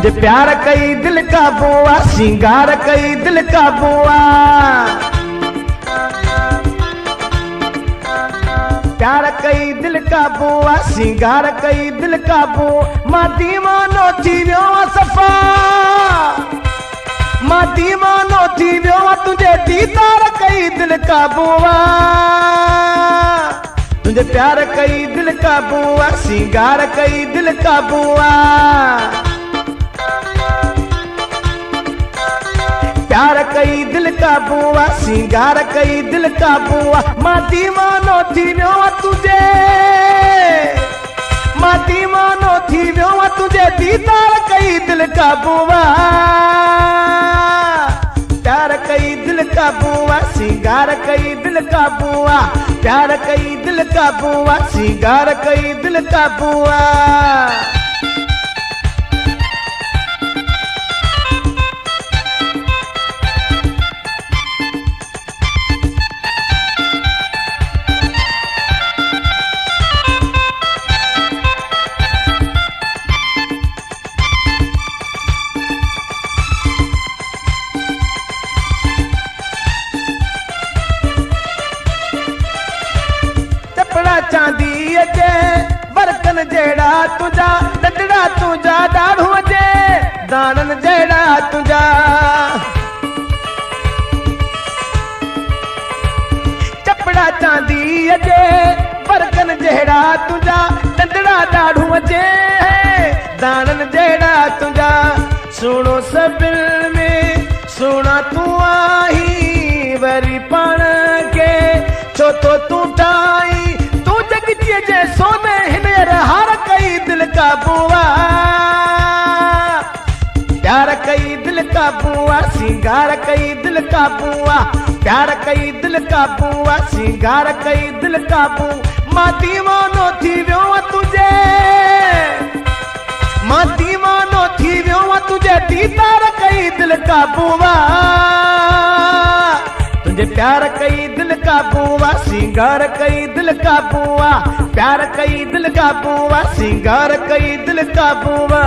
तुझे प्यार कई दिल काबूआ, सिंगार कई दिल काबूआ। प्यार कई दिल काबूआ, सिंगार कई दिल काबू। मां दीवानो थी वियो सफ़ा, मां दीवानो थी वियो तुझे दीदार कई दिल काबूआ। तुझे प्यार कई दिल काबूआ, सिंगार कई दिल काबूआ। प्यार कई दिल काबूआ, सिंगार कई दिल काबूआ। मां दीवानो थी वियो तुझे, मां दीवानो थी वियो तुझे दीदार कई दिल काबूआ। प्यार कई दिल काबूआ, सिंगार कई दिल काबूआ। प्यार कई दिल काबूआ, सिंगार कई दिल काबूआ। चांदी जे बरकन जेड़ा तुझा, नंढड़ा तुझा ॾाढ़ू जे दानन जेड़ा तुझा। चपड़ा चांदी जे बरकन जेड़ा तुझा, नंढड़ा ॾाढ़ू जे दानन जेड़ा तुझा। सुणो सभिनि में सुणा तू आही, वरी पाण खे छो तो तू ठाही। जे सोने हिनेर हार कई दिल काबूआ। प्यार कई दिल काबूआ, सिंगार कई दिल काबूआ। प्यार कई दिल काबूआ, सिंगार कई दिल काबू। मां दीवानो थी वियो तुझे, मां दीवानो थी वियो तुझे दीदार कई दिल काबूआ। तुझे प्यार कई दिल काबूआ, सिंगार कई दिल काबूआ। प्यार कई दिल काबूआ, सिंगार कई दिल काबूआ।